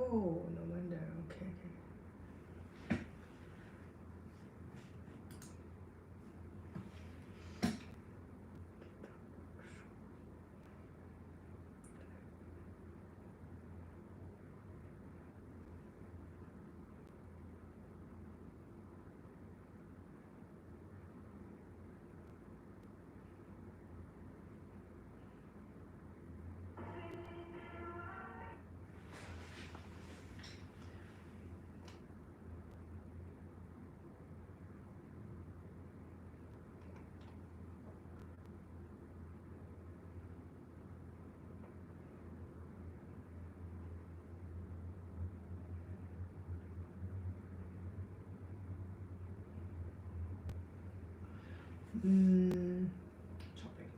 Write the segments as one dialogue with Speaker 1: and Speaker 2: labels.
Speaker 1: Oh, no wonder. Okay. Chopping.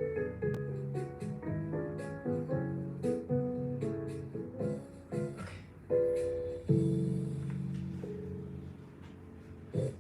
Speaker 1: Okay. Good.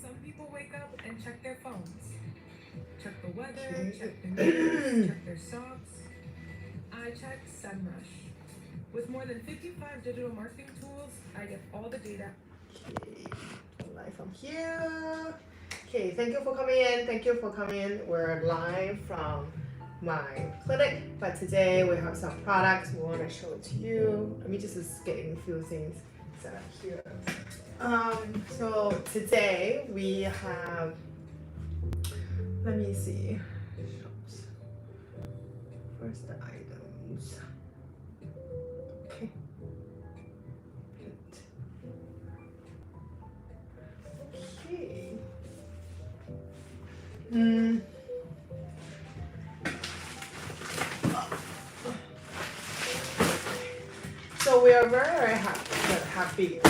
Speaker 2: Some people wake up and check their phones. Check the weather, check the news, check their socks. I check SEMrush. With more than 55 digital marketing tools, I get all the data.
Speaker 1: Okay. Live from here. Okay, thank you for coming in. Thank you for coming in. We're live from my clinic, but today we have some products we want to show to you. Let me just getting a few things set up here. So today we have, let me see, shops. Where's the items? Okay. Okay. So we are very happy,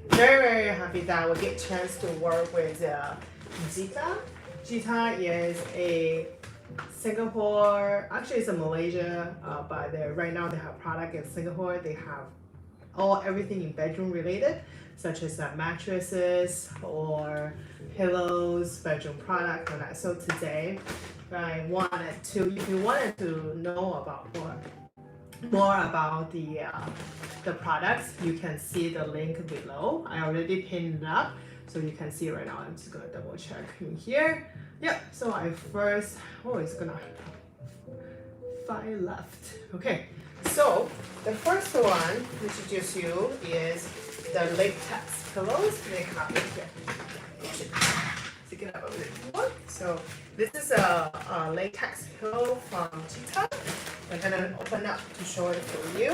Speaker 1: very happy that we get a chance to work with Jita. Jita is a Singapore, actually it's a Malaysia, but right now they have product in Singapore. They have everything in bedroom related, such as mattresses or pillows, bedroom product, and that. So today, I wanted to, if you wanted to know about more about the products, you can see the link below. I already pinned it up, so you can see right now. I'm just gonna double check in here. Yep. So I first, it's gonna 5 left. Okay. So the first one to introduce you is the latex pillows. They come in here. Stick it up a bit more. So this is a latex pillow from Cheetah. I'm gonna open up to show it for you.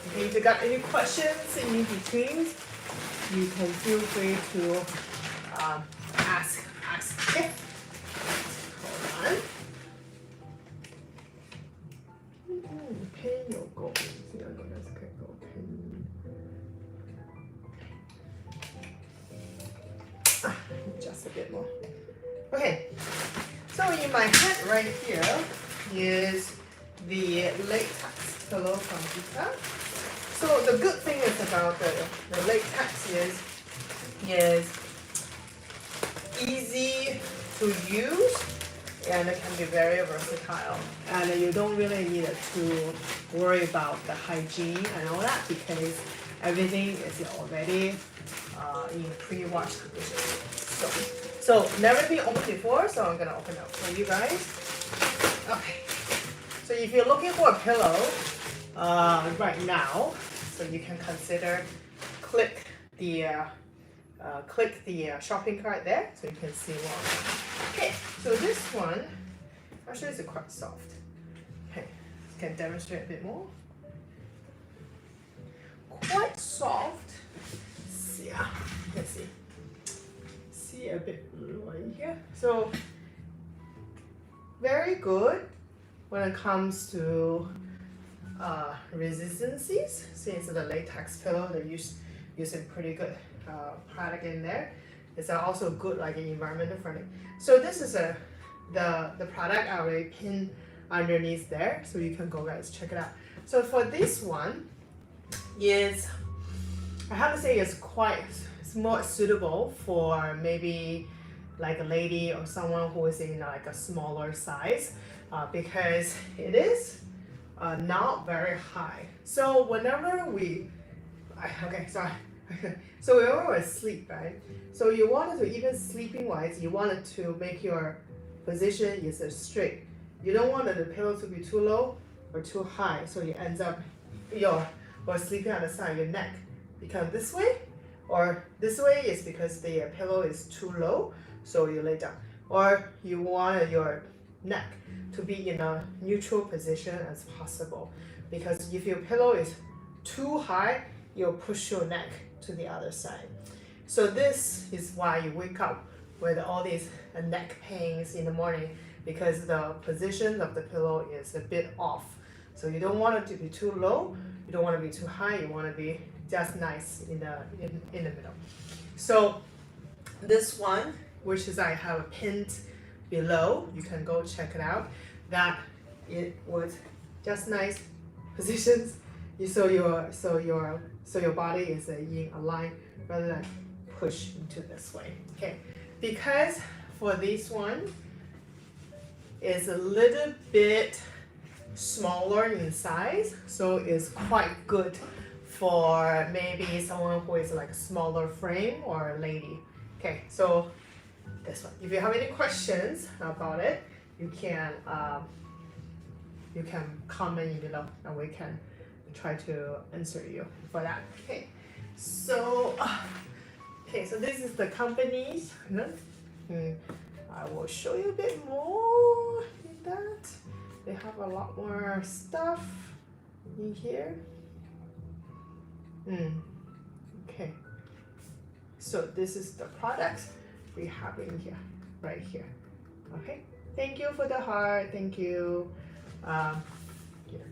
Speaker 1: Okay, if you got any questions in between, you can feel free to ask. Okay. Hold on. 偏有够，这两个应该是可以够偏。Just a bit more. Okay, so in my hand right here is the latex pillow from Vita. So the good thing is about the latex is easy to use, and it can be very versatile, and you don't really need to worry about the hygiene and all that because everything is already in pre-washed condition. So never been opened before, so I'm gonna open it up for you guys. Okay, so if you're looking for a pillow right now, so you can consider click the shopping cart there, so you can see more. Okay, so this one actually is quite soft. Okay, can demonstrate a bit more. quite soft. Yeah, you can see a bit right here. So very good when it comes to resistances. Since the latex pillow, they're using pretty good product in there. It's also good like environmental friendly. So this is the product I already pinned underneath there, so you can go guys check it out. So for this one is, I have to say it's more suitable for maybe like a lady or someone who is in like a smaller size because it is not very high. So whenever okay, sorry. So whenever we sleep, right? So you wanted to, even sleeping wise, you wanted to make your position is straight. You don't want the pillow to be too low or too high, so you end up or sleeping on the side, your neck become this way, or this way is because the pillow is too low, so you lay down. Or you want your neck to be in a neutral position as possible, because if your pillow is too high, you'll push your neck to the other side. So this is why you wake up with all these neck pains in the morning, because the position of the pillow is a bit off. So you don't want it to be too low, you don't want to be too high, you want to be just nice in the middle. So this one, which is I have pinned below, you can go check it out, that it was just nice positions, so your body is in a line rather than push into this way. Okay, because for this one is a little bit smaller in size, so it's quite good for maybe someone who is like a smaller frame or a lady. Okay, so this one. If you have any questions about it, you can comment below and we can try to answer you for that. Okay, so this is the company's. I will show you a bit more in that. They have a lot more stuff in here. Okay, so this is the products we have in here, right here. Okay, thank you for the heart. Thank you. Here.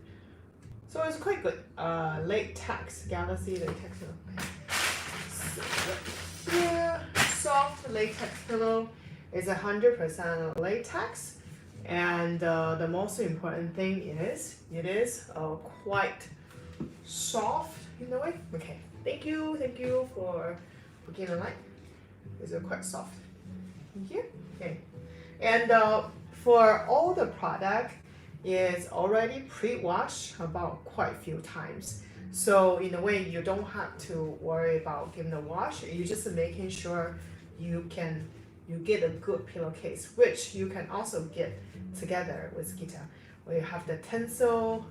Speaker 1: So it's quite good. Latex, Galaxy latex pillow. So here, soft latex pillow is 100% latex, and the most important thing is it is quite soft in the way. Okay, thank you for looking at light. It's quite soft in here. Okay, and for all the product is already pre-washed about quite a few times. So in a way, you don't have to worry about giving a wash. You're just making sure you get a good pillowcase, which you can also get together with Gita, where you have the tensile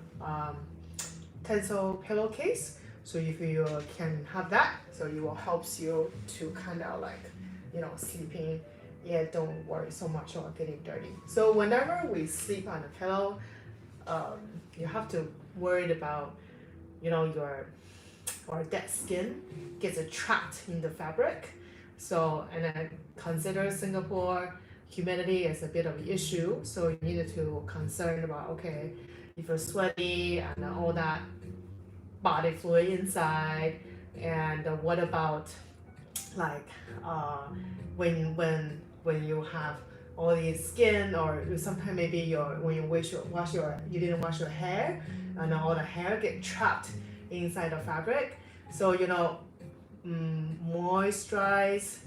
Speaker 1: pillowcase. So if you can have that, so it will helps you to kind of like, sleeping. Yeah, don't worry so much about getting dirty. So whenever we sleep on a pillow, you have to worry about, your dead skin gets trapped in the fabric. So, and then consider Singapore, humidity is a bit of an issue. So you need to concern about, okay, if you're sweaty and all that body fluid inside, and what about like when you have all these skin, or sometimes maybe when you you didn't wash your hair, and all the hair get trapped inside the fabric. So moisturize,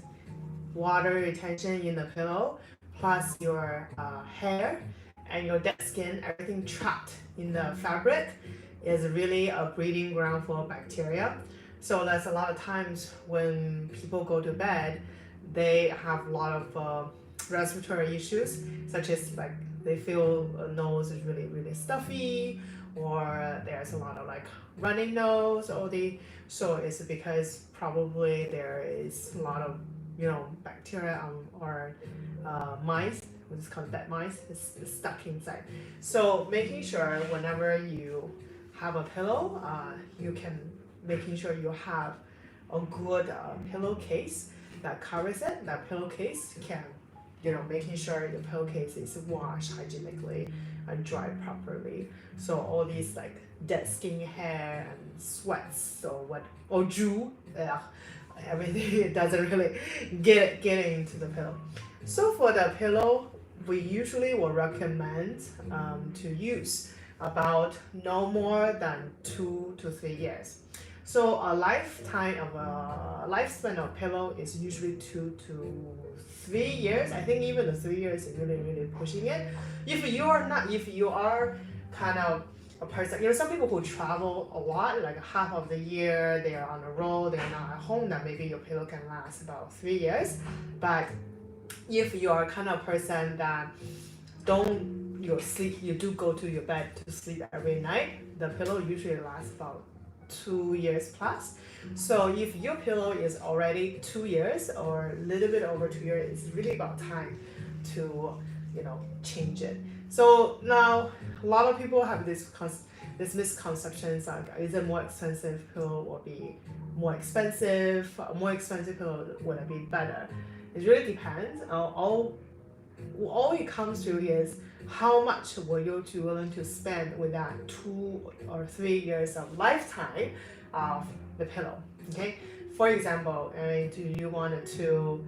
Speaker 1: water retention in the pillow, plus your hair and your dead skin, everything trapped in the fabric is really a breeding ground for bacteria. So that's a lot of times when people go to bed, they have a lot of respiratory issues, such as like they feel nose is really stuffy, or there's a lot of like running nose, so it's because probably there is a lot of bacteria or mice, which is called dead mice, is stuck inside. So making sure whenever you have a pillow, you can making sure you have a good pillowcase that covers it. That pillowcase can, making sure the pillowcase is washed hygienically and dried properly. So all these like dead skin, hair, and sweats or dew, everything it doesn't really get into the pillow. So for the pillow, we usually will recommend to use about no more than 2 to 3 years. So a lifespan of pillow is usually 2 to 3 years. I think even the 3 years is really pushing it. If you are kind of a person, some people who travel a lot, like half of the year they are on the road, they're not at home, then maybe your pillow can last about 3 years. But if you are kind of person that you do go to your bed to sleep every night, the pillow usually lasts about 2 years plus. So if your pillow is already 2 years or a little bit over 2 years, it's really about time to change it. So now a lot of people have this misconceptions like, is a more expensive pillow will be more expensive? A more expensive pillow would it be better? It really depends. All it comes to is how much will you be willing to spend with that 2 or 3 years of lifetime of the pillow. Okay, for example, do you want to,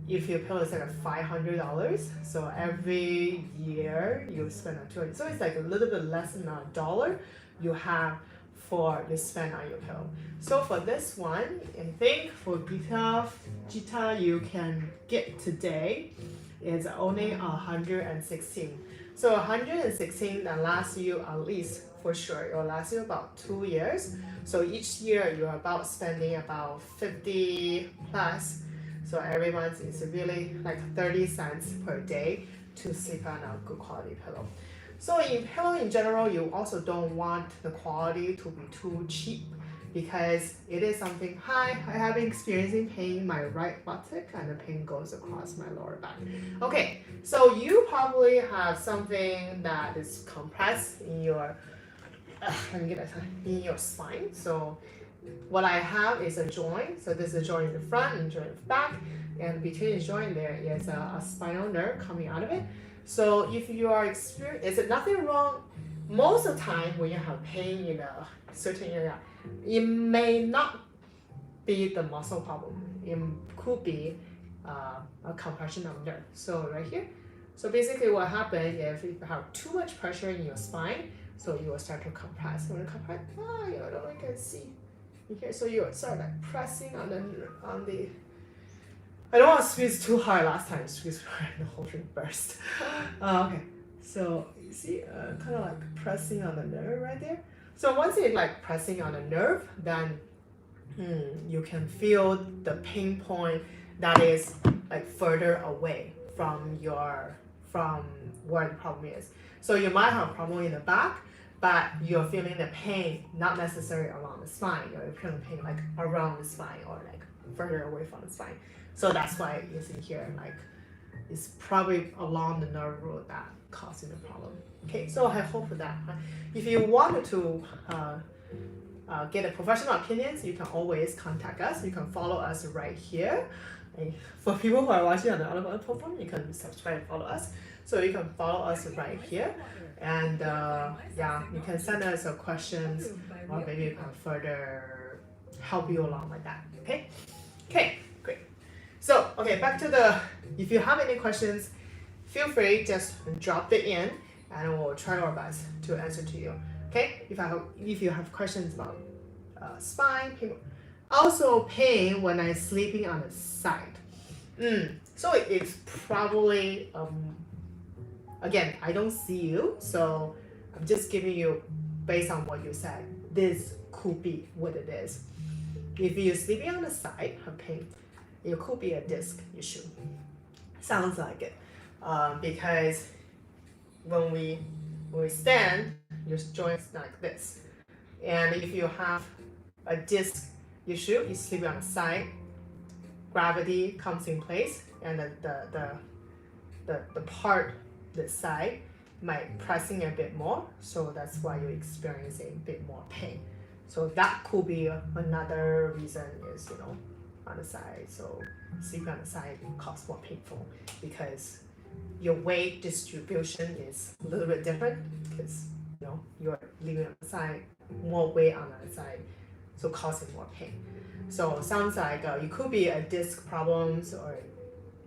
Speaker 1: if your pillow is like $500, so every year you spend on $200, so it's like a little bit less than $1 you have for the spend on your pillow. So for this one, I think for Gita you can get today is only 116. So 116 that lasts you at least, for sure, it will last you about 2 years. So each year you're about spending about 50 plus. So every month is really like 30 cents per day to sleep on a good quality pillow. So in pillow in general, you also don't want the quality to be too cheap, because it is something, I have been experiencing pain in my right buttock and the pain goes across my lower back. Okay, so you probably have something that is compressed in your, in your spine. So what I have is a joint. So this is a joint in the front and joint in the back, and between the joint there is a spinal nerve coming out of it. So if you are experiencing, is it nothing wrong? Most of the time when you have pain in a certain area, it may not be the muscle problem. It could be a compression of nerve. So right here. So basically what happens if you have too much pressure in your spine, so you will start to compress. When you compress, I don't know if you can see here. So you start like pressing on the I don't want to squeeze too hard. Last time I squeezed hard and the whole thing burst. Okay, so you see, kind of like pressing on the nerve right there. So once it's like pressing on the nerve, then you can feel the pain point that is like further away from where the problem is. So you might have a problem in the back, but you're feeling the pain not necessarily along the spine. You're feeling pain like around the spine or like further away from the spine. So that's why it's in here, like it's probably along the nerve root that causing the problem. Okay, so I hope that if you want to get a professional opinions, you can always contact us. You can follow us right here. And for people who are watching on the other platform, you can subscribe and follow us. So you can follow us right here, and you can send us your questions, or maybe we can further help you along like that. Okay, great. So back to if you have any questions, feel free, just drop it in and we'll try our best to answer to you. Okay, if you have questions about spine pain, also pain when I'm sleeping on the side. So it's probably again, I don't see you, so I'm just giving you based on what you said. This could be what it is. If you're sleeping on the side of pain, it could be a disc issue. Sounds like it, because when we stand, your joints like this, and if you have a disc issue, you sleep on the side, gravity comes in place, and the part this side might pressing a bit more, so that's why you're experiencing a bit more pain. So that could be another reason is, on the side. So sleeping on the side causes more painful because your weight distribution is a little bit different because you're leaving on the side, more weight on the side, so causing more pain. So sounds like it could be a disc problems or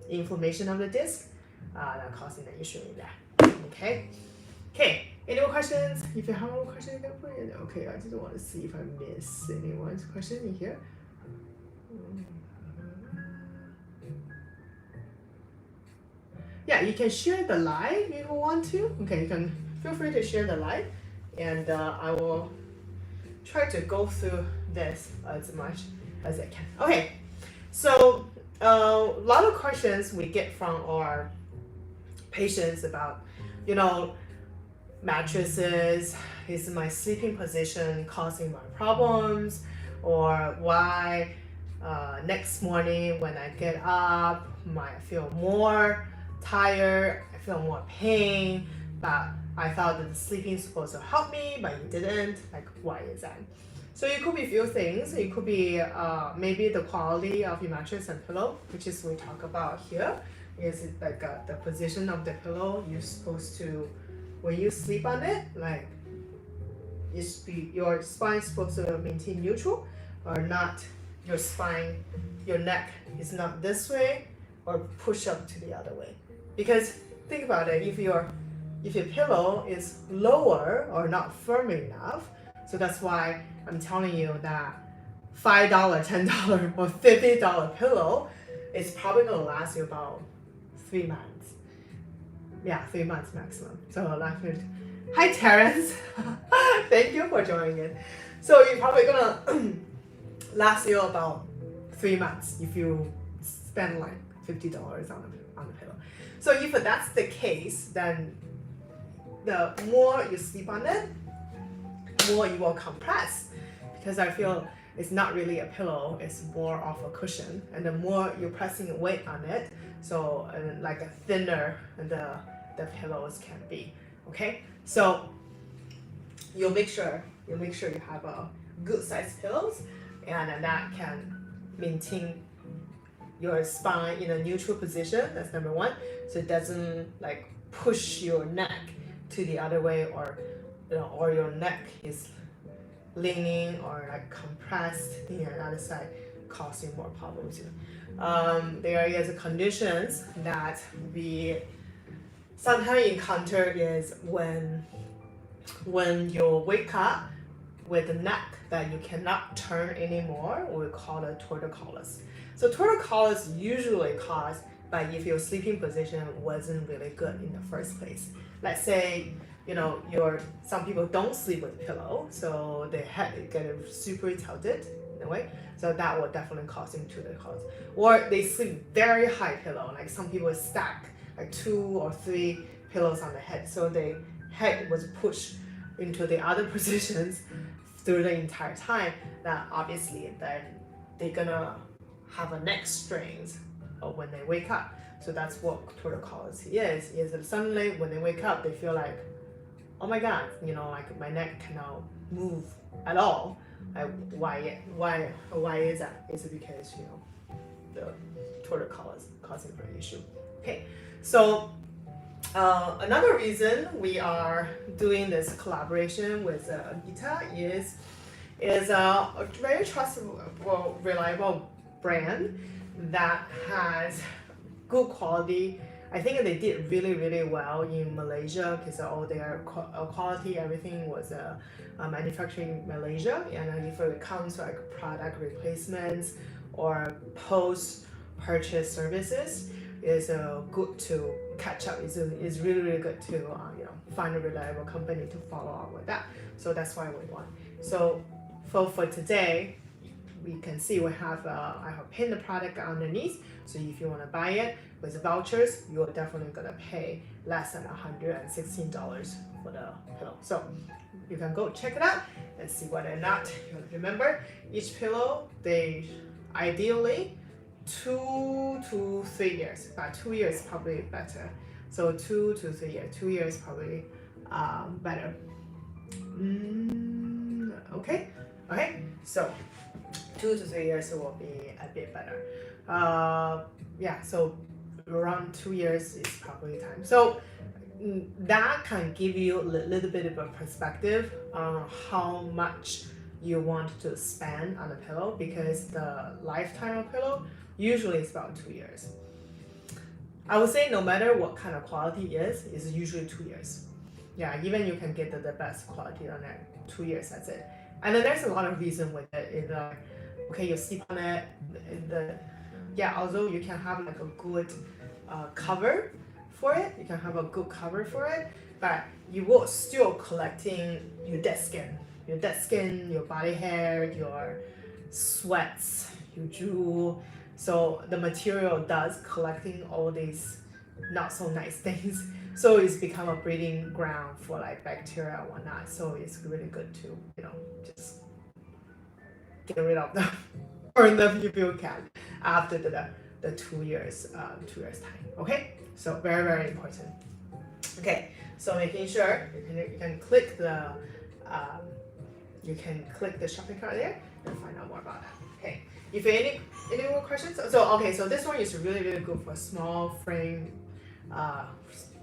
Speaker 1: inflammation of the disc that causing the issue in there. Okay. Any more questions? If you have more questions, you can put it in. Okay, I just want to see if I miss anyone's question in here. Yeah, you can share the live if you want to. Okay, you can feel free to share the live, and I will try to go through this as much as I can. Okay, so a lot of questions we get from our patients about, mattresses, is my sleeping position causing my problems, or why next morning when I get up, I feel more tired, I feel more pain, but I thought that the sleeping is supposed to help me, but it didn't. Like, why is that? So it could be a few things. It could be maybe the quality of your mattress and pillow, which is we talk about here. Is it like the position of the pillow? You're supposed to, when you sleep on it, like your spine is supposed to maintain neutral, or not. Your spine, your neck is not this way or push up to the other way. Because think about it, if your pillow is lower or not firm enough, so that's why I'm telling you that $5, $10, or $50 pillow is probably gonna last you about 3 months. Yeah, 3 months maximum. So that's it. Hi Terrence, thank you for joining in. So you're probably gonna last you about 3 months if you spend like $50 on the pillow. So if that's the case, then the more you sleep on it, more you will compress, because I feel it's not really a pillow, it's more of a cushion, and the more you're pressing weight on it, so like a thinner the pillows can be. Okay, so you'll make sure you have a good sized pillows, and that can maintain your spine in a neutral position. That's number one, so it doesn't like push your neck to the other way, or or your neck is leaning or like compressed in the other side, causing more problems. There is conditions that we sometimes encounter is when you wake up with a neck that you cannot turn anymore, we call it torticollis. So torticollis usually caused by if your sleeping position wasn't really good in the first place. Let's say some people don't sleep with a pillow, so their head get super tilted in a way. So that will definitely cause them torticollis. Or they sleep very high pillow, like some people stack like 2 or 3 pillows on the head, so the head was pushed into the other positions through the entire time. That obviously then they're gonna have a neck strains when they wake up. So that's what torticollis is that suddenly when they wake up they feel like, oh my god, like my neck cannot move at all. Like, why is that? Is it because the torticollis causing an issue? Okay, so another reason we are doing this collaboration with Gita is a very trustable, reliable brand that has good quality. I think they did really, really well in Malaysia because all their quality, everything was manufacturing in Malaysia. And if it comes to like product replacements or post-purchase services, it's good to catch up. It's really, really good to find a reliable company to follow up with that. So that's why we want. So for today, we can see we have I have pinned the product underneath. So if you want to buy it with vouchers, you're definitely gonna pay less than $116 for the pillow. So you can go check it out and see whether or not. Remember, each pillow they ideally 2 to 3 years. But 2 years probably better. So 2 to 3 years. 2 years probably better. Okay. So 2 to 3 years will be a bit better. Yeah, so around 2 years is probably time. So that can give you a little bit of a perspective on how much you want to spend on a pillow, because the lifetime of pillow usually is about 2 years. I would say no matter what kind of quality it is usually 2 years. Yeah, even you can get the best quality on it, 2 years, that's it. And then there's a lot of reason with it. Is okay, you sleep on it. Although you can have like a good cover for it, you can have a good cover for it, but you will still collecting your dead skin, your body hair, your sweats, your drool. So the material does collecting all these not so nice things. So it's become a breeding ground for like bacteria and whatnot. So it's really good to, just get rid of them, burn them if you can after the 2 years, 2 years time. Okay, so very, very important. Okay, so making sure you can click the shopping cart there and find out more about that. Okay, if you have any more questions, so this one is really, really good for small frame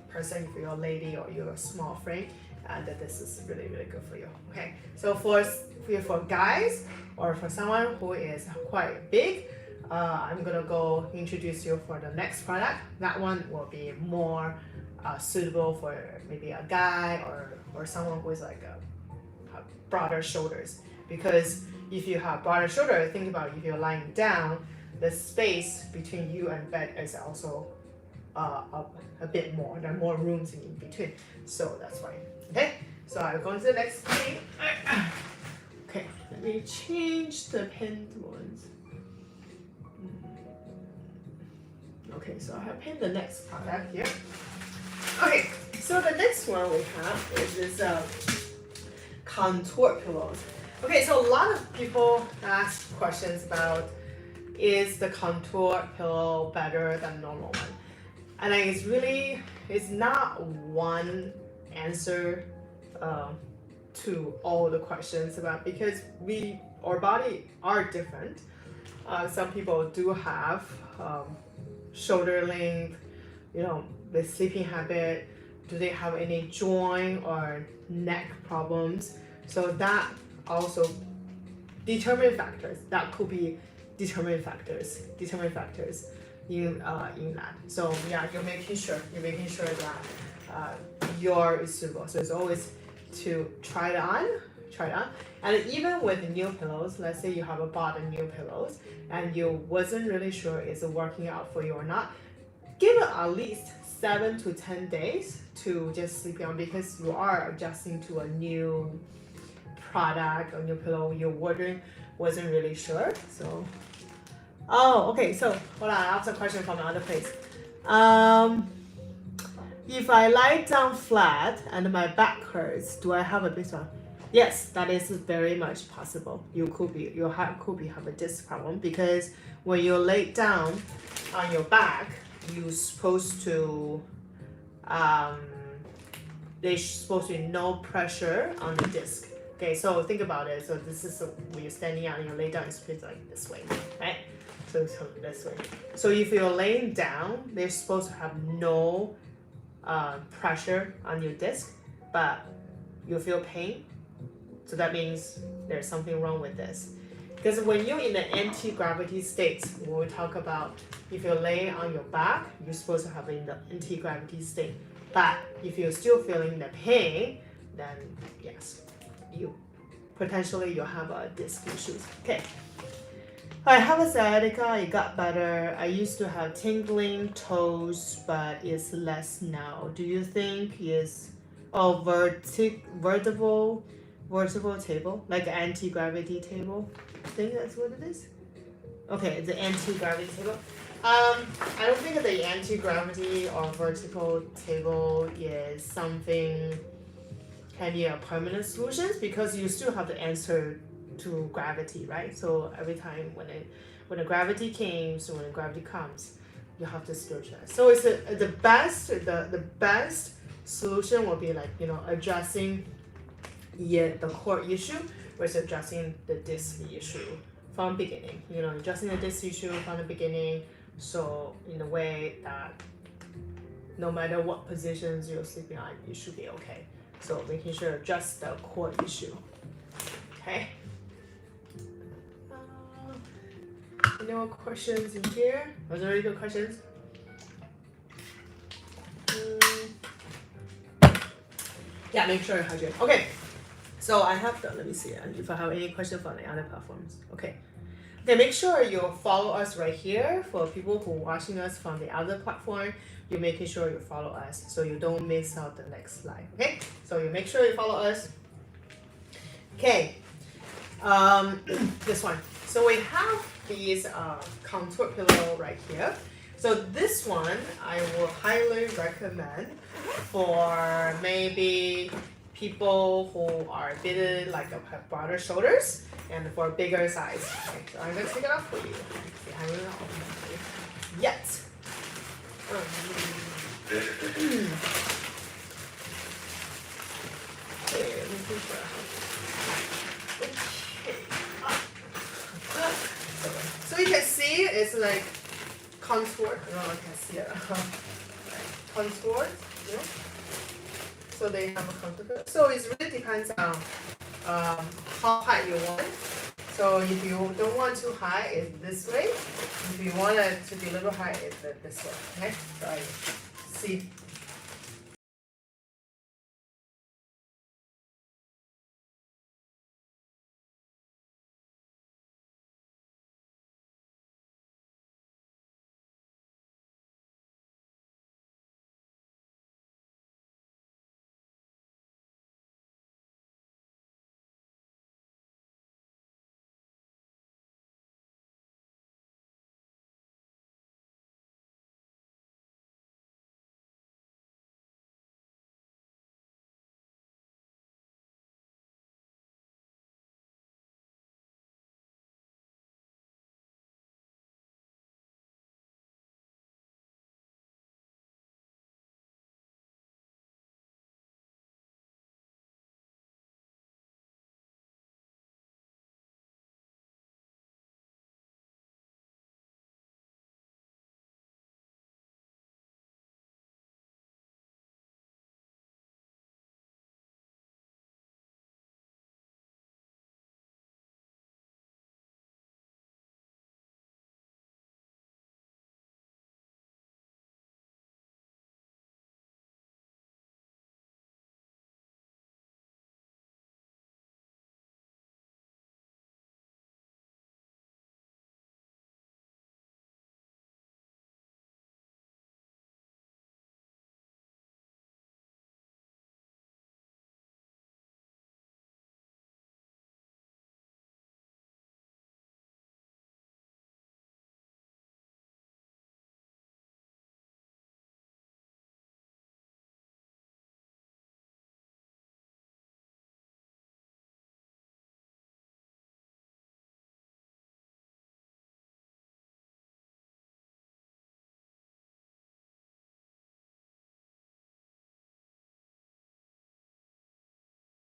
Speaker 1: person, if you're a lady or you're a small frame, and this is really, really good for you. Okay, so for guys or for someone who is quite big, I'm gonna go introduce you for the next product. That one will be more suitable for maybe a guy or someone who is like a broader shoulders, because if you have broader shoulder, think about if you're lying down, the space between you and bed is also a bit more. There are more rooms in between, so that's why. Okay, so I'll go to the next thing. Okay, let me change the pinned ones. Okay, so I have pinned the next product here. Okay, so the next one we have is this contour pillows. Okay, so a lot of people ask questions about, is the contour pillow better than normal one? And it's not one answer to all the questions about, because our body are different. Some people do have shoulder length, the sleeping habit. Do they have any joint or neck problems? So that also determine factors. That could be determine factors in that. So yeah, you're making sure that your is suitable. So it's always to try it on. And even with new pillows, let's say you have bought a new pillows and you wasn't really sure is it working out for you or not, give it at least 7 to 10 days to just sleep on, because you are adjusting to a new product, a new pillow. You're wasn't really sure. So okay, so hold on, I have some question from another place. If I lie down flat and my back hurts, do I have a disc problem? Yes, that is very much possible. You could have a disc problem, because when you lay down on your back, you're supposed to there's supposed to be no pressure on the disc. Okay, so think about it. So this is when you're standing out and you lay down, it's like this way, right? So this way. So if you're laying down, they're supposed to have no pressure on your disc, but you feel pain. So that means there's something wrong with this. Because when you're in the anti-gravity state, when we talk about if you're laying on your back, you're supposed to have in the anti-gravity state. But if you're still feeling the pain, then yes, you'll have a disc issues. Okay. I have a sciatica, it got better. I used to have tingling toes, but it's less now. Do you think is vertebral table, like anti-gravity table? I think that's what it is. Okay, the anti-gravity table. I don't think the anti-gravity or vertical table is something can be a permanent solution, because you still have the answer to gravity, right? So every time when the gravity comes, you have to still try. So it's the best solution will be like addressing yet the core issue was addressing the disc issue from beginning. You know, addressing the disc issue from the beginning, so in a way that no matter what positions you're sleeping on, you should be okay. So making sure address the core issue. Okay. Any more questions in here? Was there any good questions? Yeah, make sure you hydrate. Okay. So I have the, let me see if I have any question from the other platforms. Okay. Okay, make sure you follow us right here. For people who are watching us from the other platform, you're making sure you follow us so you don't miss out the next slide. Okay, so you make sure you follow us. Okay, this one. So we have these contour pillow right here. So this one I will highly recommend for maybe people who are a bit like have broader shoulders and for bigger size. Okay, so I'm gonna take it off for you. See, I haven't opened it for you yet. Okay, let me see for so you can see it's like contoured. I don't know if you can see it. Contoured, you know? So they have a contour. So it really depends on how high you want. So if you don't want too high, it's this way. If you want it to be a little high, it's this way. Okay, so I see.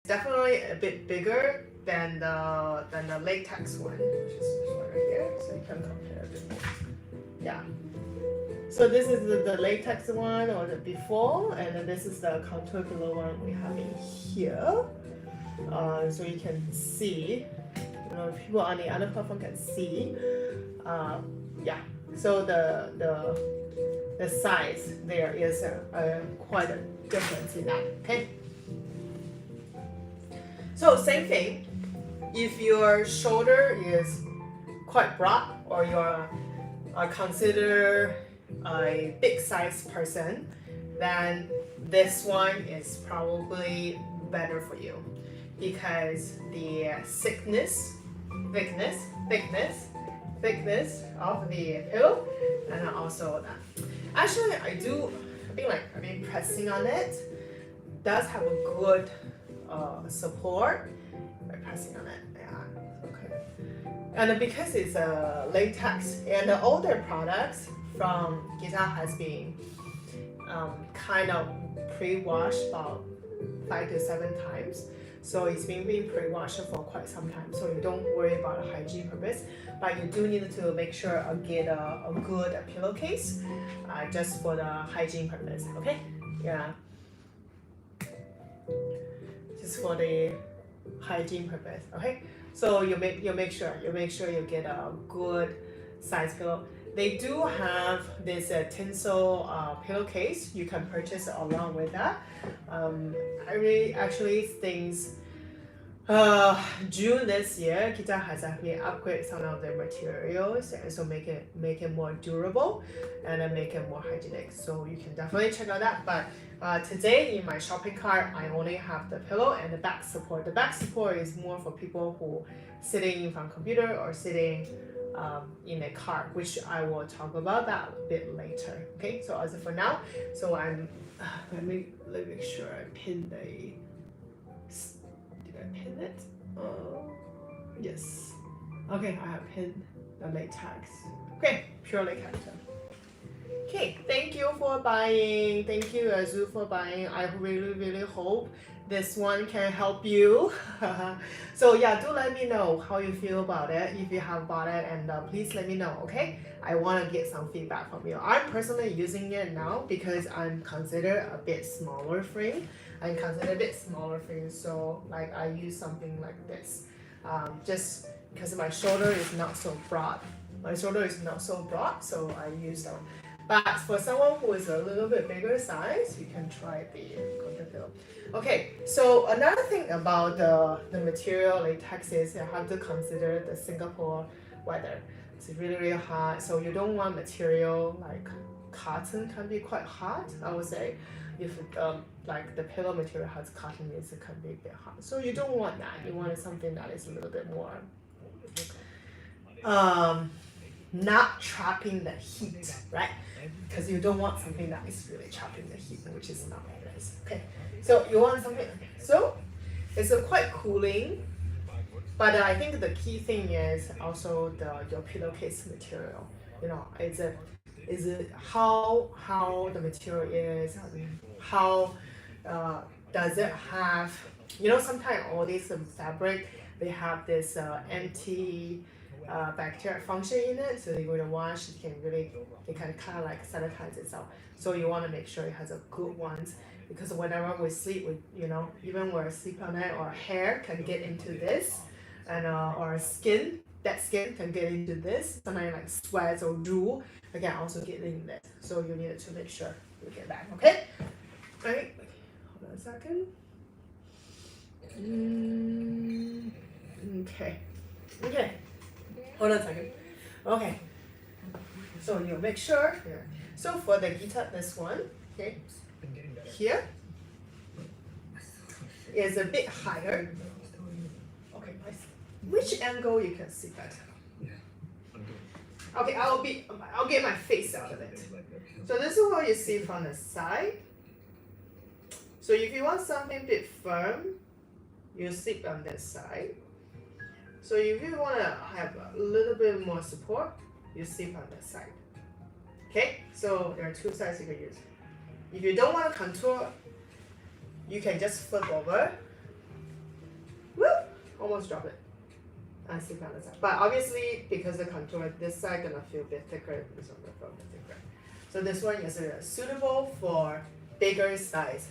Speaker 1: Definitely a bit bigger than the latex one, which is this one right here. So you can compare a bit more. Yeah. So this is the latex one or the before, and then this is the contour pillow one we have in here. So you can see, you know, people on the other platform can see. Yeah. So the size there is quite a difference in that. Okay. So same thing. If your shoulder is quite broad or you're considered a big size person, then this one is probably better for you because the thickness of the pillow, and also that. Actually, I've been pressing on it. Does have a good support by pressing on it. Yeah, okay. And because it's a latex, and the older products from Gita has been kind of pre-washed about 5 to 7 times. So it's been being pre-washed for quite some time. So you don't worry about the hygiene purpose, but you do need to make sure get a good pillowcase just for the hygiene purpose. Okay? Yeah. Just for the hygiene purpose. Okay? So you make sure you get a good size pillow. They do have this tinsel pillowcase you can purchase along with that. I really actually think June this year, Kita has actually upgraded some of the materials and so make it more durable and then make it more hygienic. So you can definitely check out that. But today in my shopping cart, I only have the pillow and the back support. The back support is more for people who sitting in front of computer or sitting in a car, which I will talk about that a bit later. Okay, so as of for now, so I'm let me make sure I pin the. Did I pin it? Yes. Okay, I have pinned the latex. Okay, pure latex. Okay, thank you for buying. Thank you, Azu, for buying. I really hope this one can help you. So yeah, do let me know how you feel about it if you have bought it, and please let me know. Okay, I want to get some feedback from you. I'm personally using it now because I'm considered a bit smaller frame. So like I use something like this, just because my shoulder is not so broad. So I use them. But for someone who is a little bit bigger size, you can try the contour pillow. Okay, so another thing about the material latex is you have to consider the Singapore weather. It's really hot, so you don't want material like cotton can be quite hot, I would say. If like the pillow material has cotton, it can be a bit hot. So you don't want that. You want something that is a little bit more not trapping the heat, right? Because you don't want something that is really trapping the heat, which is not nice. Okay, so you want something. So it's quite cooling, but I think the key thing is also your pillowcase material. You know, is it how the material is? How does it have? You know, sometimes all these fabric they have this bacterial function in it, so you're gonna wash, it can kind of like sanitize itself. So you want to make sure it has a good ones, because whenever we sleep, even when we sleep on it, our hair can get into this, and our skin, that skin can get into this. Something like sweat or drool, it can also get in this. So you need to make sure you get that. Okay. Right. Hold on a second. Okay. Hold on a second. Okay. So you make sure here. So for the guitar, this one, okay, here is a bit higher. Okay, nice. Which angle you can see better? Okay, I'll get my face out of it. So this is what you see from the side. So if you want something a bit firm, you sit on this side. So if you want to have a little bit more support, you sit on this side. Okay, so there are two sides you can use. If you don't want to contour, you can just flip over. Whoop! Almost drop it. And sit on the side. But obviously, because the contour, this side gonna feel a bit thicker, this one gonna feel a bit thicker. So this one is suitable for bigger size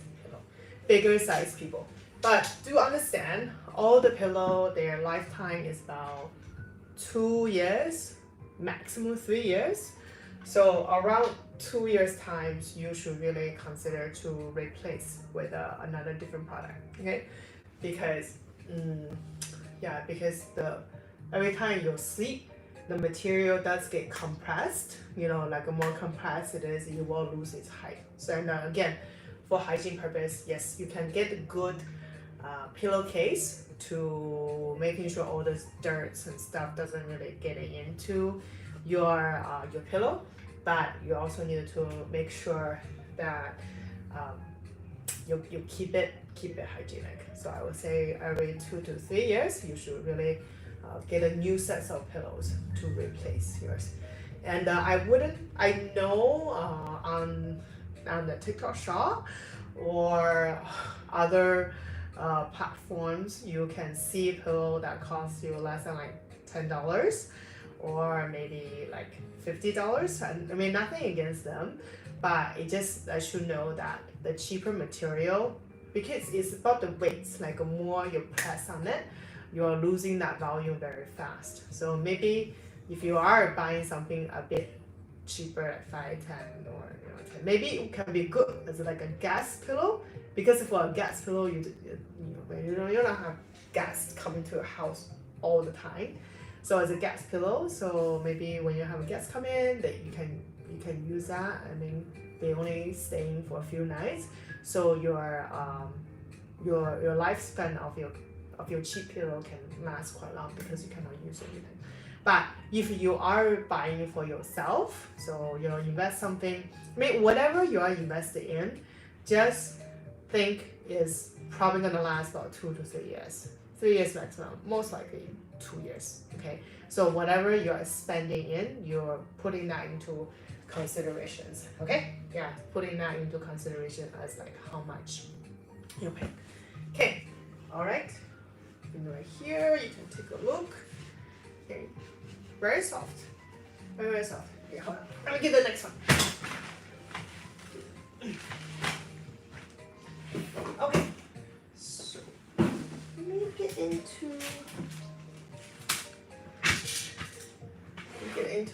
Speaker 1: people. But do understand, all the pillow, their lifetime is about 2 years, maximum 3 years. So around 2 years times, you should really consider to replace with another different product, okay? Because every time you sleep, the material does get compressed. Like the more compressed it is, you will lose its height. So again, for hygiene purpose, yes, you can get a good pillowcase to making sure all the dirt and stuff doesn't really get into your pillow, but you also need to make sure that you keep it hygienic. So I would say every 2 to 3 years you should really get a new set of pillows to replace yours. And I know on the TikTok shop or other platforms, you can see pillow that costs you less than like $10 or maybe like $50. And I mean, nothing against them, but it just lets you know that the cheaper material, because it's about the weights, like the more you press on it, you're losing that volume very fast. So maybe if you are buying something a bit cheaper at 5, 10, or 10, maybe it can be good as like a guest pillow, because for a guest pillow, you don't have guests coming to your house all the time. So as a guest pillow, so maybe when you have a guest come in, that you can use that. I mean, they only staying for a few nights, so your lifespan of your cheap pillow can last quite long because you cannot use it. But if you are buying it for yourself, so invest something, I mean, whatever you are invested in, just think is probably gonna last about 2 to 3 years. 3 years maximum, most likely 2 years. Okay, so whatever you are spending in, you're putting that into considerations. Okay, yeah, putting that into consideration as like how much you pay. Okay, all right. And right here, you can take a look. Okay, very soft, very soft. Okay, hold on. Let me get the next one. Okay, so let me get into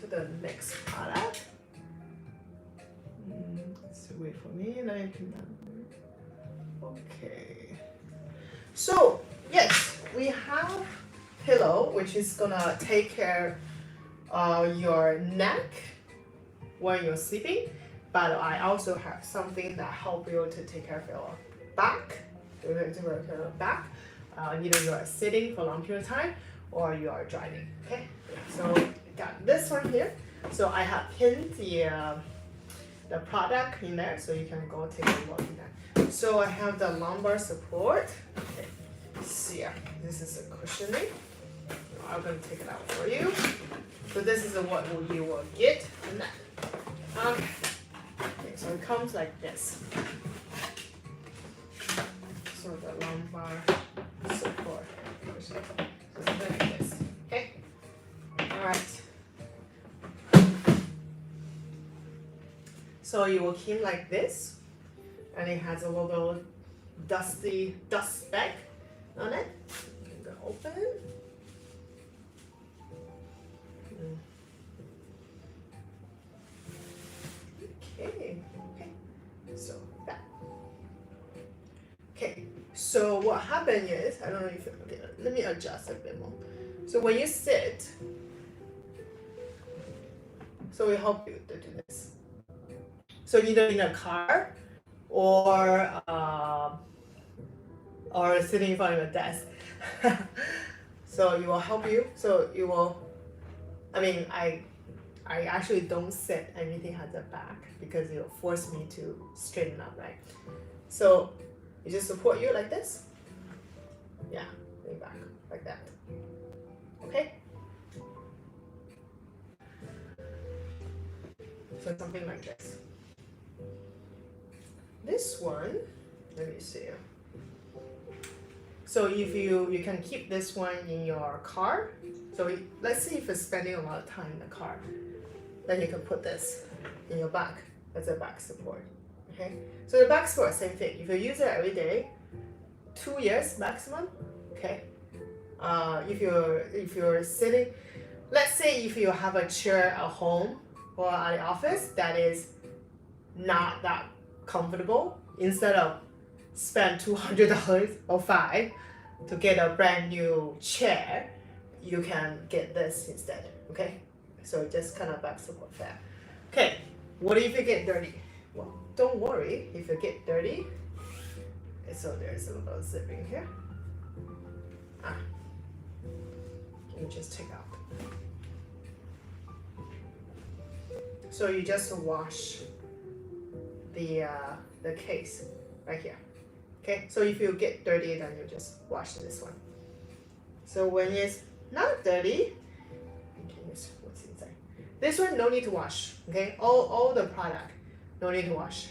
Speaker 1: the next product. So wait for me, and I can. Okay. So yes, we have pillow, which is gonna take care of your neck when you're sleeping. But I also have something that help you to take care of your back, either you are sitting for a long period of time or you are driving. Okay, so I got this one here. So I have pinned the product in there, so you can go take a look in there. So I have the lumbar support. Okay, so yeah, this is a cushioning. I'm gonna take it out for you. So this is what you will get in that. Okay. Okay, so it comes like this. So the lumbar support. So it's like this. Okay. All right. So you will keep like this, and it has a little dust speck on it. You can go open. Okay. So that. Okay. So what happened is, I don't know if okay, let me adjust a bit more. So when you sit, so we help you to do this. So either in a car or sitting in front of a desk. So it will help you. So you will. I mean, I actually don't sit anything at the back because it will force me to straighten up, right? So you just support you like this. Yeah, lay back like that. Okay. So something like this. This one, let me see. So if you can keep this one in your car. So let's say if you're spending a lot of time in the car, then you can put this in your back as a back support. Okay. So the back support, same thing. If you use it every day, 2 years maximum. Okay. If you're sitting, let's say if you have a chair at home or at the office that is not that comfortable, instead of spend $200 or $5 to get a brand new chair, you can get this instead. Okay, so just kind of back support there. Okay, what if you get dirty? Well, don't worry if you get dirty. So there's a little zip in here. You just take out. So you just wash the case right here. Okay, so if you get dirty, then you just wash this one. So when it's not dirty, you can use what's inside. This one no need to wash. Okay, all the product no need to wash.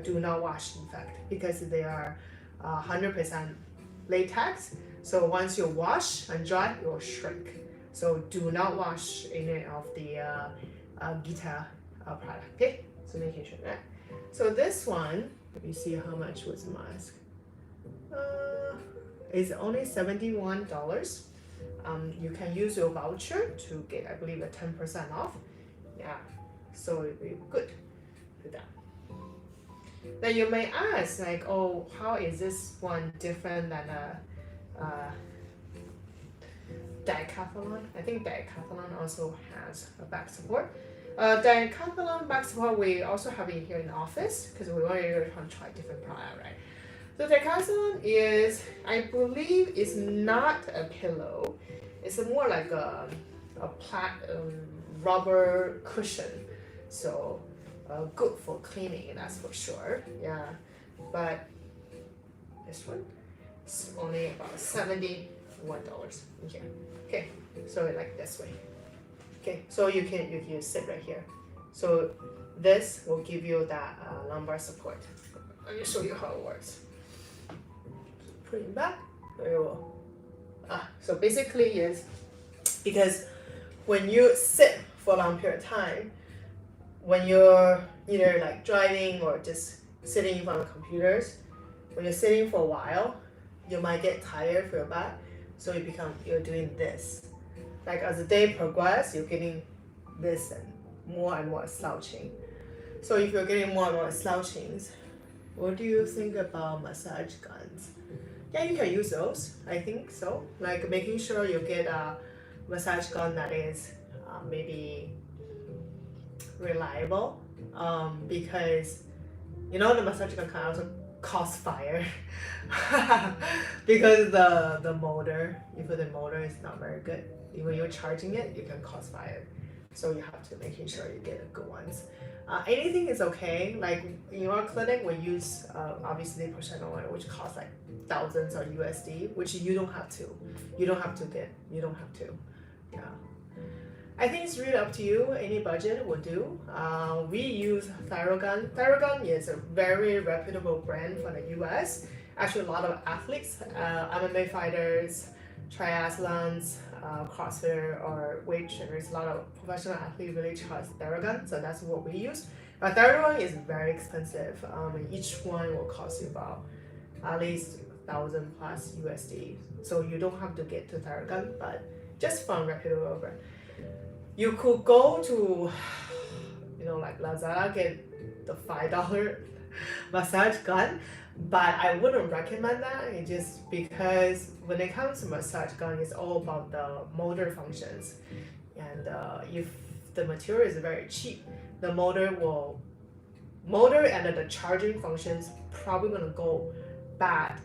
Speaker 1: Do not wash, in fact, because they are 100% latex. So once you wash and dry, it will shrink. So do not wash any of the Gita product. Okay, so making sure that. So this one, let me see how much was the mask. It's only $71. You can use your voucher to get, I believe, a 10% off. Yeah, so it'll be good for that. Then you may ask, like, oh, how is this one different than a Decathlon? I think Decathlon also has a back support. Decathlon back support we also have it here in the office because we want to try different product, right? So Decathlon is, I believe, is not a pillow. It's more like a rubber cushion. So good for cleaning, that's for sure. Yeah, but this one is only about $71 here. Okay, so like this way. Okay, so you can sit right here. So this will give you that lumbar support. Let me show you how it works. Put it back. There you go. So basically is because when you sit for a long period of time, when you're either like driving or just sitting in front of computers, when you're sitting for a while, you might get tired for your back. So you're doing this. Like as the day progresses, you're getting this and more slouching. So if you're getting more and more slouchings, what do you think about massage guns? Yeah, you can use those. I think so. Like making sure you get a massage gun that is maybe reliable, because you know the massage gun can also cause fire because the motor, if the motor is not very good, when you're charging it, you can cause fire. So you have to making sure you get good ones. Anything is okay. Like in our clinic, we use obviously percent oil, which costs like thousands of USD, which you don't have to. You don't have to. Yeah. I think it's really up to you. Any budget will do. We use Theragun. Theragun is a very reputable brand from the US. Actually, a lot of athletes, MMA fighters, triathlons, CrossFit or weight trainers, a lot of professional athletes really trust Theragun, so that's what we use. But Theragun is very expensive. Each one will cost you about at least 1,000 plus USD. So you don't have to get to Theragun, but just from reputable brand. You could go to, like Lazada, get the $5 massage gun, but I wouldn't recommend that. It's just because when it comes to massage gun, it's all about the motor functions, and if the material is very cheap, the motor and the charging functions probably gonna go bad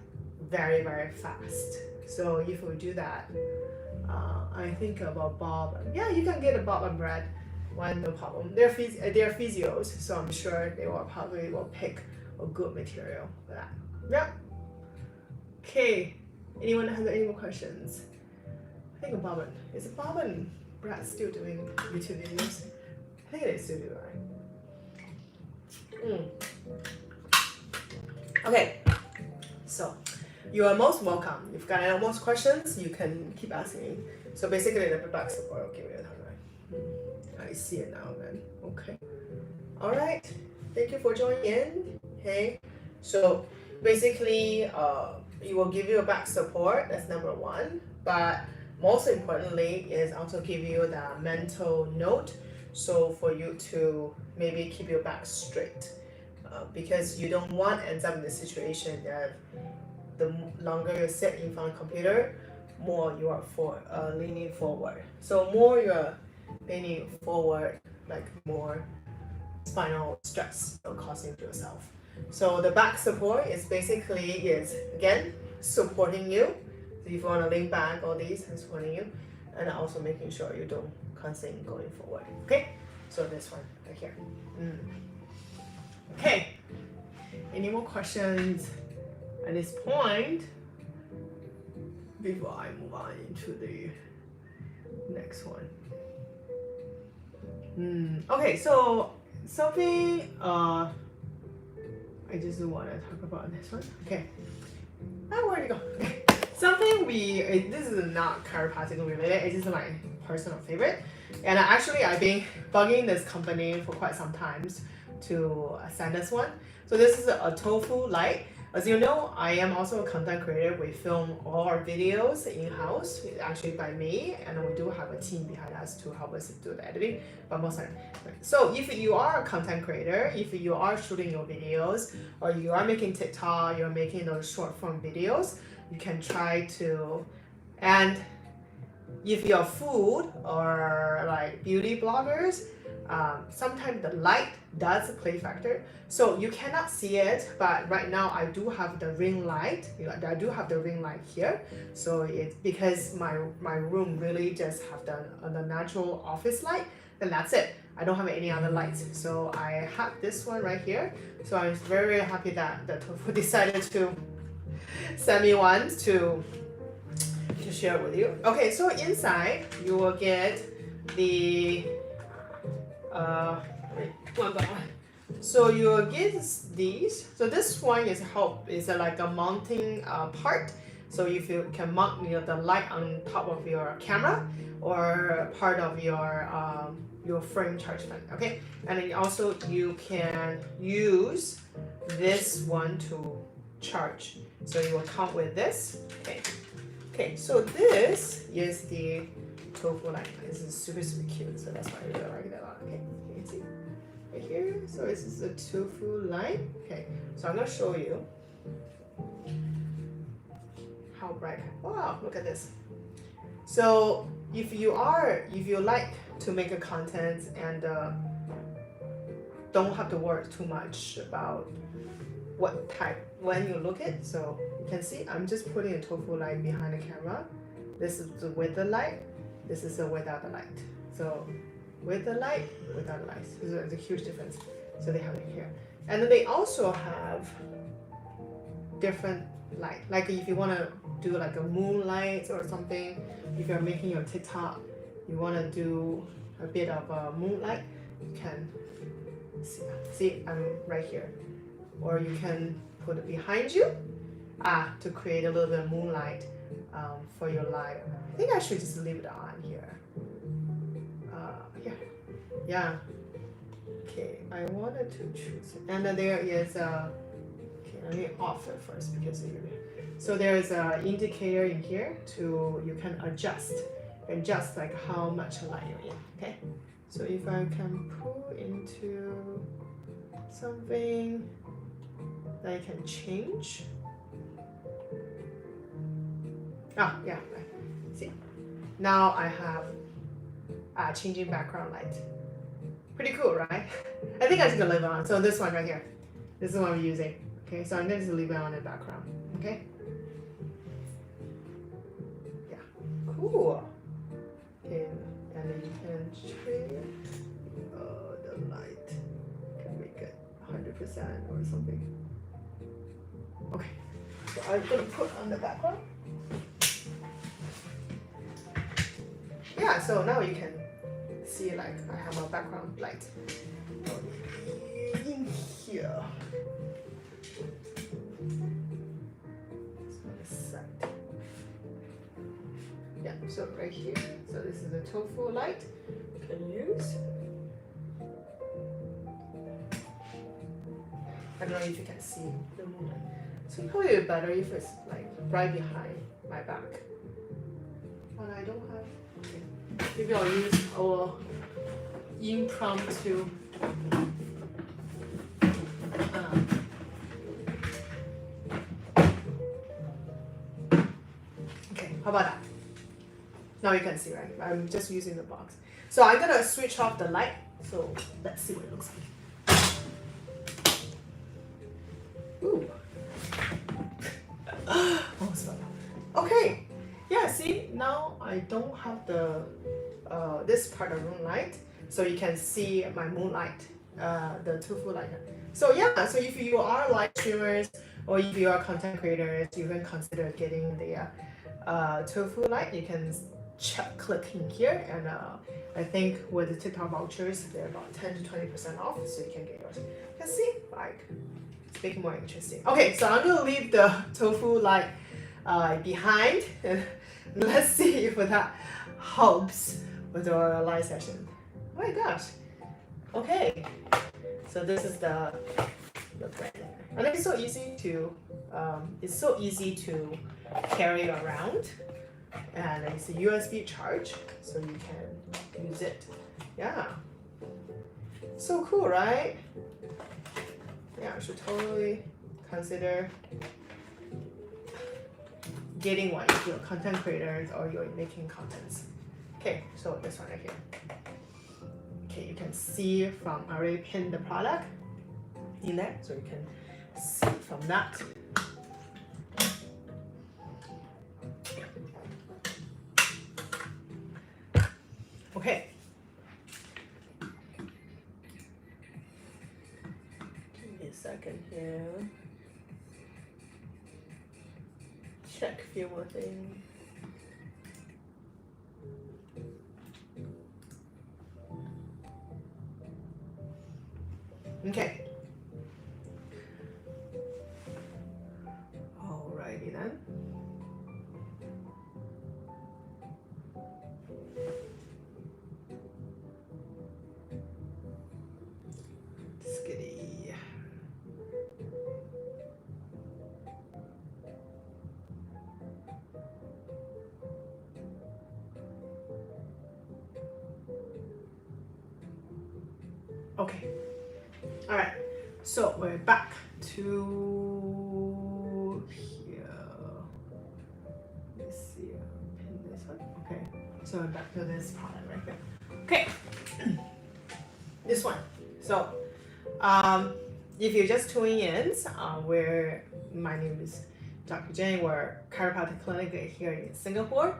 Speaker 1: very, very fast. So if we do that, I think about Bob. Yeah, you can get a Bob and Brad one, no problem. They're physios, so I'm sure they will probably pick a good material for that. Yeah. Okay. Anyone has any more questions? I think is Bob and Brad still doing YouTube videos? I think they still do, right? Okay. So you are most welcome. If you've got any more questions, you can keep asking me. So basically, the back support will give you a time, right? I see it now, then. Okay. All right. Thank you for joining in. Okay. So basically, it will give you a back support. That's number one. But most importantly, is also give you the mental note. So for you to maybe keep your back straight, because you don't want to end up in the situation that the longer you sit in front of the computer, more you are leaning forward. So more you're leaning forward, like more spinal stress you're causing to yourself. So the back support is again supporting you. So if you want to lean back, all these is supporting you, and also making sure you don't constantly going forward. Okay, so this one right here. Okay, any more questions at this point before I move on into the next one? Okay, so something I just want to talk about this one. Okay, where'd it go? Okay. Something this is not chiropractic related, it's just my personal favorite. And actually, I've been bugging this company for quite some time to send us one. So this is a tofu light. As you know, I am also a content creator. We film all our videos in-house, actually by me, and we do have a team behind us to help us do the editing, but most of so if you are a content creator, if you are shooting your videos, or you are making TikTok, you're making those short form videos, you can try to, and if you're food or like beauty bloggers, sometimes the light does play factor. So you cannot see it, but right now I do have the ring light. I do have the ring light here. So it's because my room really just have the natural office light, then that's it. I don't have any other lights. So I have this one right here. So I'm very, very happy that the Tofu decided to send me one to share with you. Okay, so inside you will get the one by one. So you will get these. So this one is like a mounting part. So if you can mount the light on top of your camera or part of your frame charge fan. Okay, and then also you can use this one to charge. So you will come with this. Okay, so this is the Tofu light. This is super, super cute, so that's why I really like it a lot. Okay, you can see right here. So this is the Tofu light. Okay, so I'm gonna show you how bright. Wow, look at this. So if you like to make a content and don't have to worry too much about what type when you look it, so you can see I'm just putting a Tofu light behind the camera. This is with the light, this is without the light. So with the light, without the light, so there's a huge difference. So they have it here, and then they also have different light, like if you want to do like a moonlight or something, if you're making your TikTok, you want to do a bit of a moonlight, you can see I'm right here. Or you can put it behind you to create a little bit of moonlight for your live. I think I should just leave it on here. Yeah. Okay, I wanted to choose it. And then there is okay, let me off it first because so there is an indicator in here you can adjust like how much light you're in. Okay, so if I can pull into something that I can change. Yeah, right. See, now I have changing background light. Pretty cool, right? I think I should leave it on. So this one right here, this is what I'm using. Okay, so I'm going to leave it on in the background. Okay. Yeah, cool. Okay, and then you can change the light. You can make it 100% or something. Okay, so I'm gonna put on the background. Yeah, so now you can see like I have a background light in here. On the side. Yeah, so right here. So this is the Tofu light you can use. I don't know if you can see the moonlight. So probably better if it's like right behind my back. But I don't have. Okay. Maybe I'll use our impromptu. Okay, how about that? Now you can see, right? I'm just using the box. So I'm gonna switch off the light. So let's see what it looks like. Ooh. Okay, yeah, see, now I don't have the this part of moonlight, so you can see my moonlight, the Tofu light. So yeah, so if you are live streamers or if you are content creators, you can consider getting the Tofu light. You can click in here, and I think with the TikTok vouchers, they're about 10 to 20% off, so you can get yours. You can see, like, it's making more interesting. Okay, so I'm gonna leave the Tofu light behind. And let's see if that helps with our live session. Oh my gosh. Okay. So this is the brand. And it's so easy to carry around. And it's a USB charge, so you can use it. Yeah. So cool, right? Yeah, I should totally consider getting one if you're a content creator or you're making contents. Okay, so this one right here. Okay, you can see from I already pinned the product in there, so you can see from that. Okay. Give me a second here. Check a few more things. Okay. Alrighty then. Skitty. Okay. All right. So we're back to here. Let's see. Pin this one. Okay. So we're back to this product right here. Okay. This one. So, if you're just tuning in, my name is Dr. Jane. We're chiropractic clinic here in Singapore.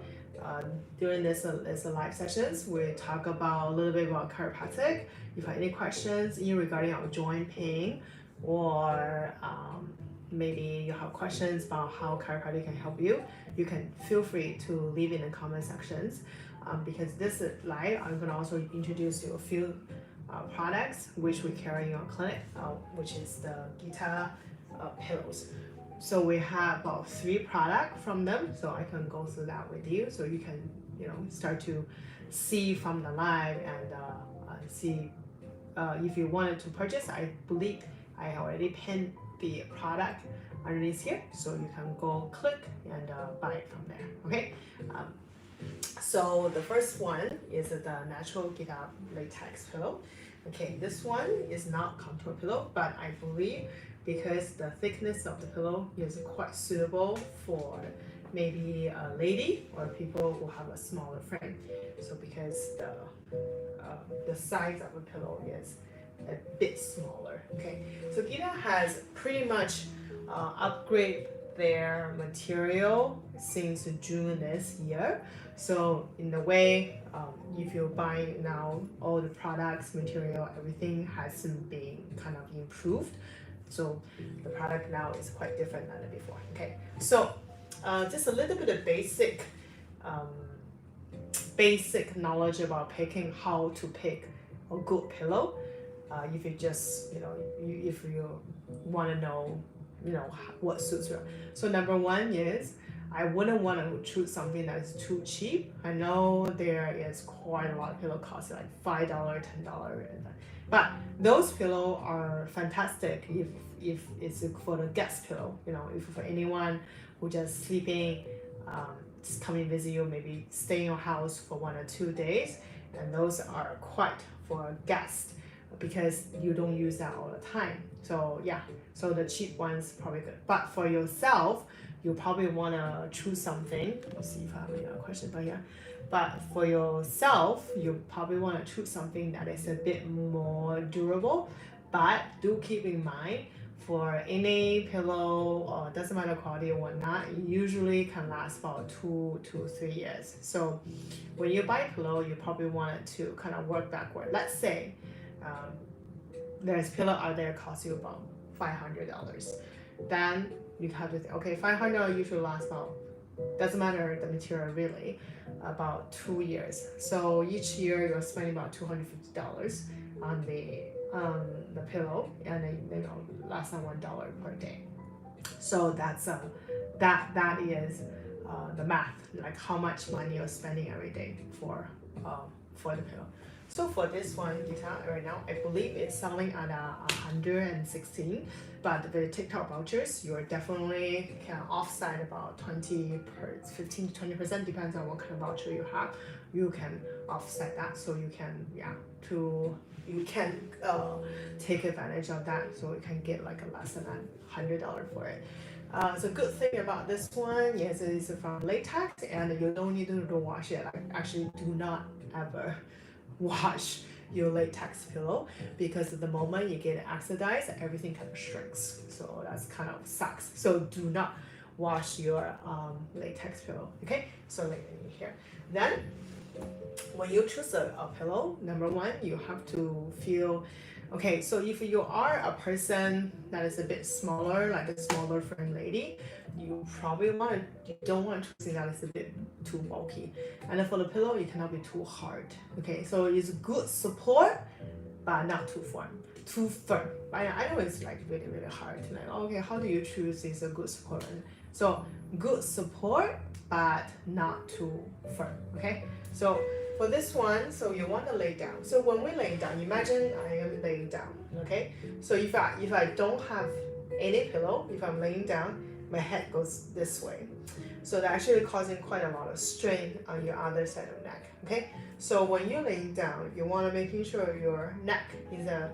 Speaker 1: During this live sessions, we talk about a little bit about chiropractic. If you have any questions regarding our joint pain, or maybe you have questions about how chiropractic can help you, you can feel free to leave in the comment sections. Because this is live, I'm gonna also introduce you a few products which we carry in our clinic, which is the Gita pillows. So we have about 3 products from them, so I can go through that with you, so you can start to see from the live and see if you wanted to purchase. I believe I already pinned the product underneath here, so you can go click and buy it from there. Okay. So the first one is the natural Gita latex pillow. Okay, this one is not contour pillow, but I believe because the thickness of the pillow is quite suitable for maybe a lady or people who have a smaller frame. So because the size of the pillow is a bit smaller. Okay, so Gita has pretty much upgraded their material since June this year. So in a way, if you buy now, all the products, material, everything has been kind of improved. So the product now is quite different than before. Okay, so just a little bit of basic knowledge about picking, how to pick a good pillow. If you just if you want to know what suits you. So number one is, I wouldn't want to choose something that is too cheap. I know there is quite a lot of pillow costs like $5, $10, but those pillows are fantastic if it's for the guest pillow. If for anyone who just sleeping, just coming visit you, maybe stay in your house for 1 or 2 days, and those are quite for a guest because you don't use that all the time. So yeah, so the cheap one's probably good. But for yourself, you probably want to choose something. Let's see if I have any other question, but yeah. But for yourself, you probably want to choose something that is a bit more durable. But do keep in mind, for any pillow, or doesn't matter quality or whatnot, it usually can last about 2 to 3 years. So when you buy a pillow, you probably want it to kind of work backward. Let's say there's pillow out there cost you about $500. Then you have to think, okay, $500 usually lasts about, doesn't matter the material really, about 2 years. So each year you're spending about $250 on the pillow, and then less than $1 per day. So that's that is the math, like how much money you're spending every day for the pillow. So for this one, Gita, right now, I believe it's selling at 116, but the TikTok vouchers, you're definitely can offset about 15 to 20%, depends on what kind of voucher you have. You can offset that, so you can take advantage of that, so you can get like a less than $100 for it. So good thing about this one, yes, it is from latex, and you don't need to wash it. Like, actually, do not ever wash your latex pillow, because the moment you get it oxidized, everything kind of shrinks. So that's kind of sucks. So do not wash your latex pillow. Okay, so like here. Then when you choose a pillow, number one, you have to feel okay. So if you are a person that is a bit smaller, like a smaller frame lady, you don't want something that is a bit too bulky. And then for the pillow, it cannot be too hard. Okay, so it's good support, but not too firm. I know it's like really, really hard to like, okay, how do you choose is a good support? So good support, but not too firm. Okay, so for this one, so you want to lay down. So when we lay down, imagine I am laying down. Okay, so if I don't have any pillow, if I'm laying down, my head goes this way. So that's actually causing quite a lot of strain on your other side of neck. Okay, so when you're laying down, you want to making sure your neck is a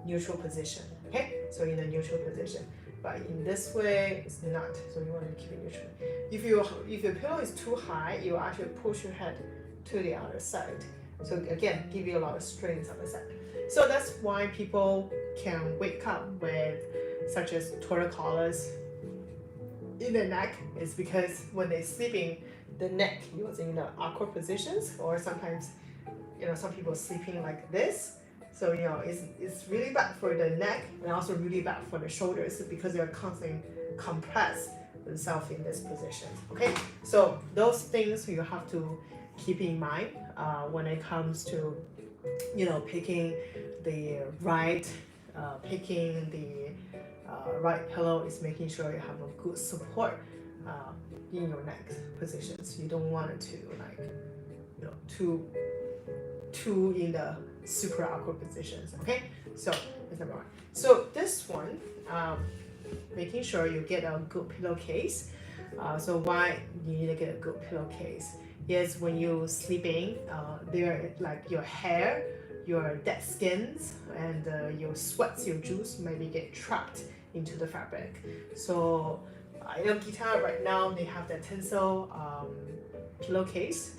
Speaker 1: neutral position. Okay, so in a neutral position. But in this way, it's not. So you want to keep it neutral. If your pillow is too high, you actually push your head to the other side. So again, give you a lot of strains on the side. So that's why people can wake up with such as torticollis in the neck, is because when they're sleeping, the neck was in the awkward positions, or sometimes, some people sleeping like this. So it's really bad for the neck, and also really bad for the shoulders, because they're constantly compress themselves in this position. Okay, so those things you have to keep in mind when it comes to picking the right right pillow, is making sure you have a good support in your neck positions. You don't want it to too in the super awkward positions. Okay, so that's number one. So this one, making sure you get a good pillowcase. So why you need to get a good pillowcase? Yes, when you're sleeping, there like your hair, your dead skins, and your sweats, your juice maybe get trapped into the fabric. So Gita right now they have the Tensile pillowcase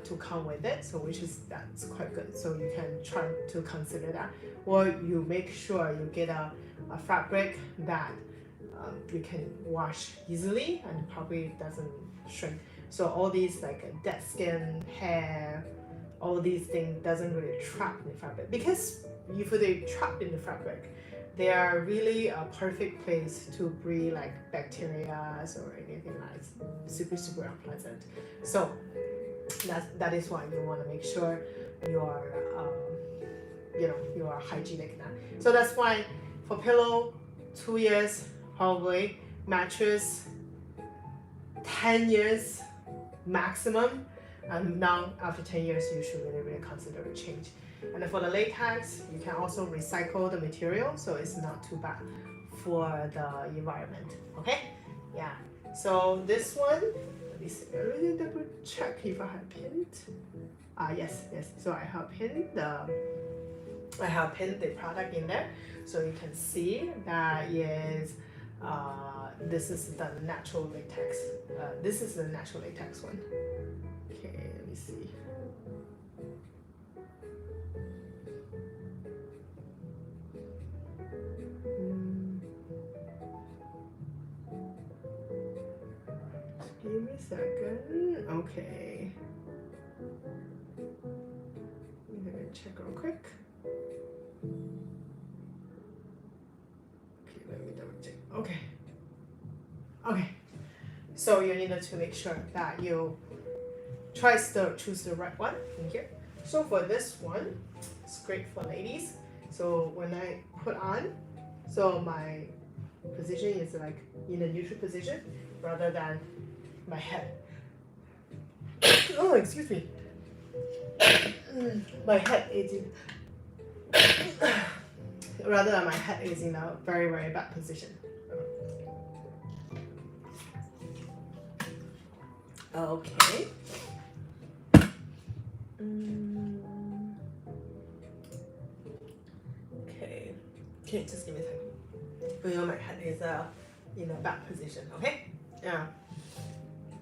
Speaker 1: to come with it, so that's quite good. So you can try to consider that, or you make sure you get a fabric that you can wash easily and probably doesn't shrink. So all these like dead skin, hair, all these things doesn't really trap in the fabric, because if they trap in the fabric, they are really a perfect place to breed like bacteria or anything like super unpleasant. So that is why you want to make sure you are hygienic now. So that's why for pillow, 2 years probably, mattress 10 years maximum, and now after 10 years you should really consider a change. And then for the latex, you can also recycle the material, so it's not too bad for the environment. Okay, yeah. So this one, let me see, let me double check if I have pinned. Yes. So I have pinned the product in there, so you can see that is this is the natural latex. This is the natural latex one. Okay, let me see. Give me a second. Okay. I'm gonna check real quick. Okay, let me double check. Okay. So you need to make sure that you choose the right one in here. So for this one, it's great for ladies. So when I put on, so my position is like in a neutral position. rather than my head. Oh, excuse me. My head is in, rather than my head is in a very, very bad position. Okay. Okay. Okay, just give me a second. You know my head is in a bad position. Okay. Yeah.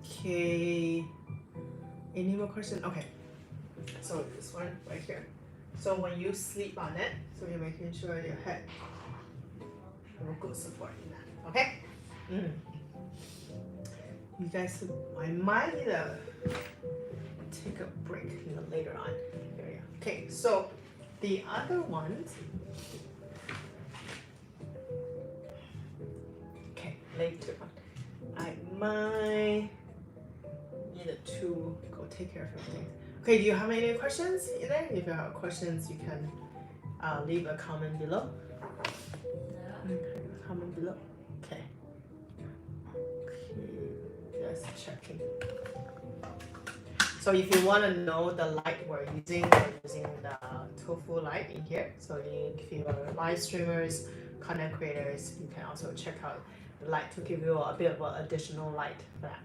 Speaker 1: Okay. Any more questions? Okay. So this one right here. So when you sleep on it, so you're making sure your head have a good support in that. Okay. You guys, I might need to take a break later on. Okay, so the other ones. Okay, later on. I might need to go take care of everything. Okay, do you have any questions in there? If you have questions, you can leave a comment below. Comment below. Okay. Just checking. So if you want to know the light we're using the Tofu light in here. So if you are live streamers, content creators, you can also check out the light to give you a bit of additional light for that.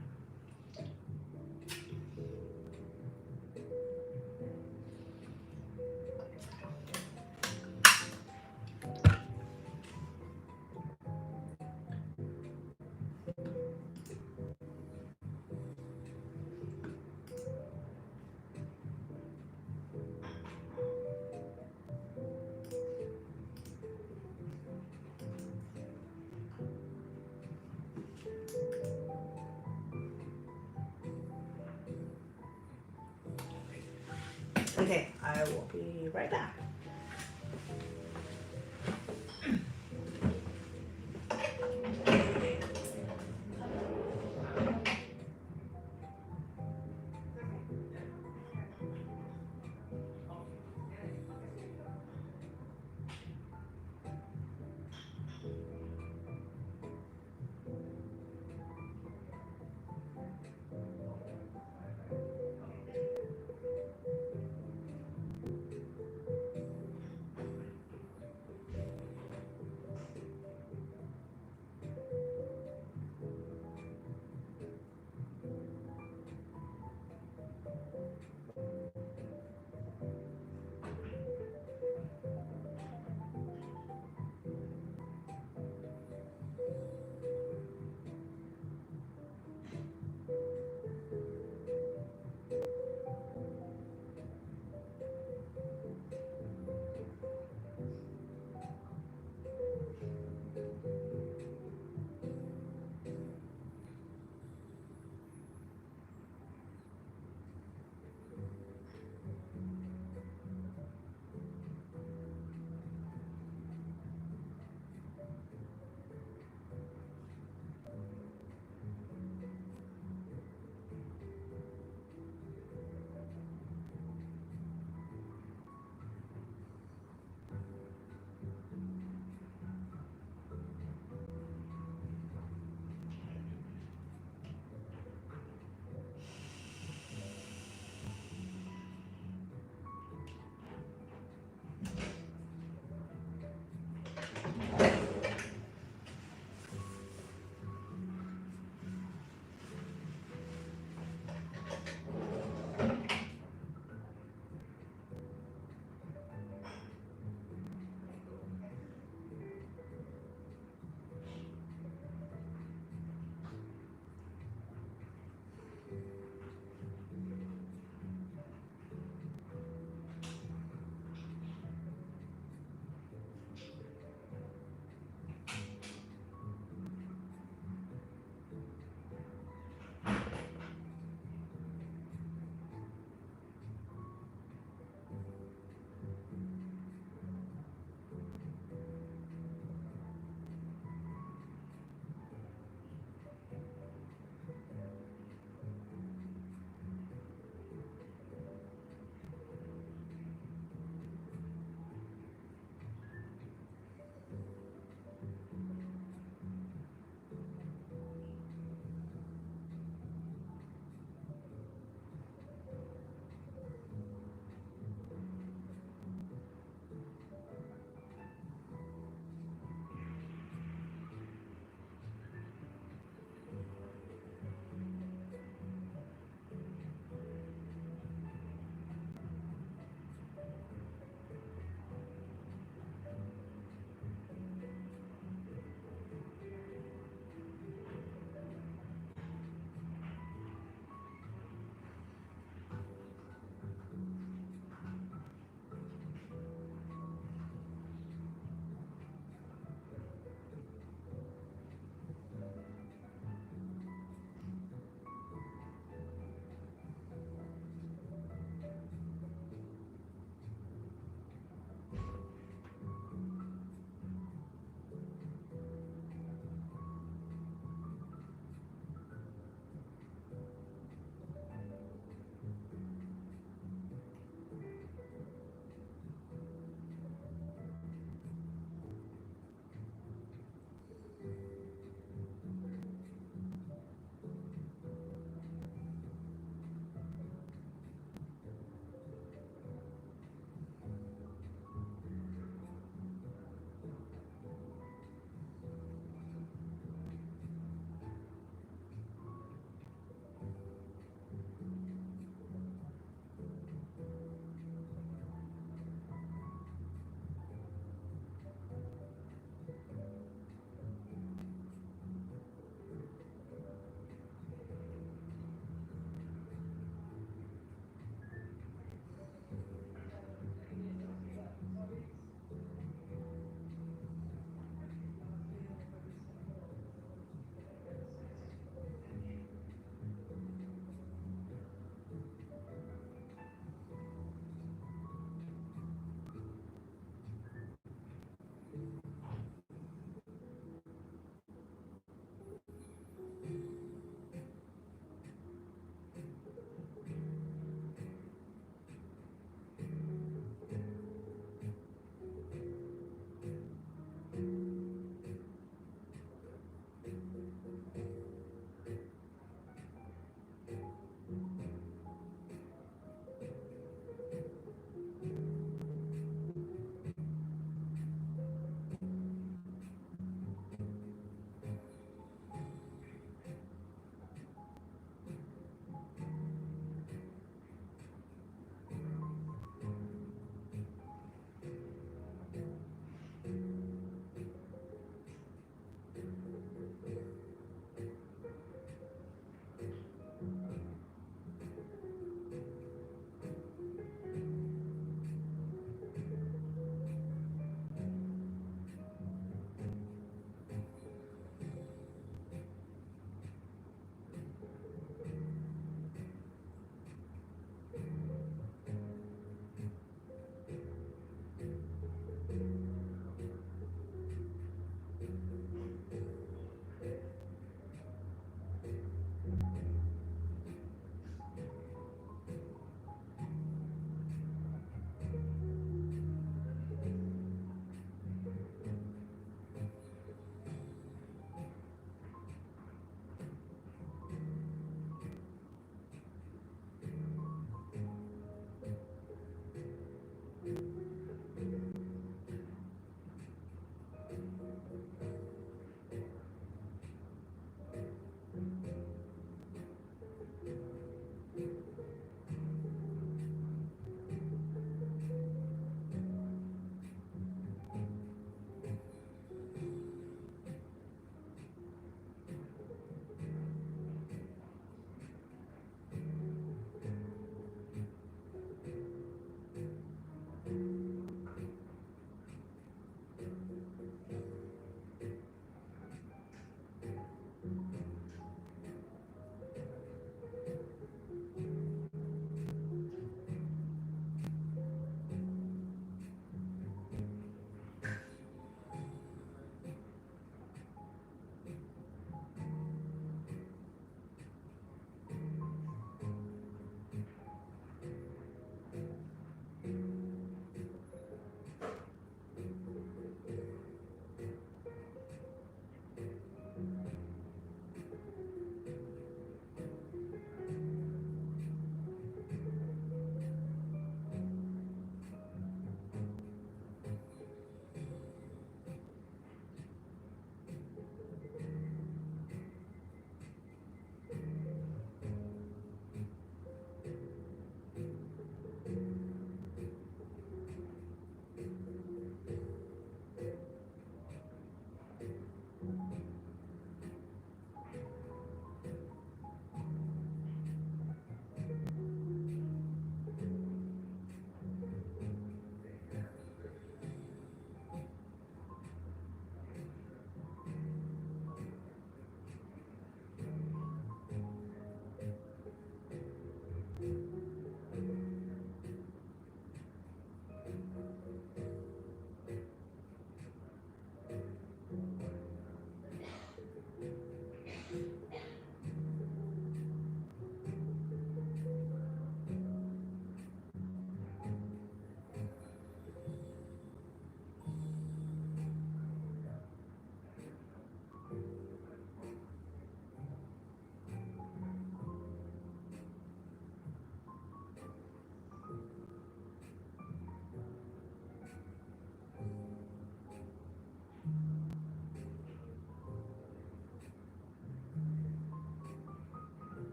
Speaker 1: Okay, I will be right back.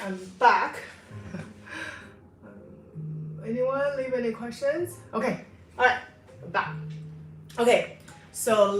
Speaker 1: I'm back. Anyone leave any questions? Okay, all right, I'm back. Okay, so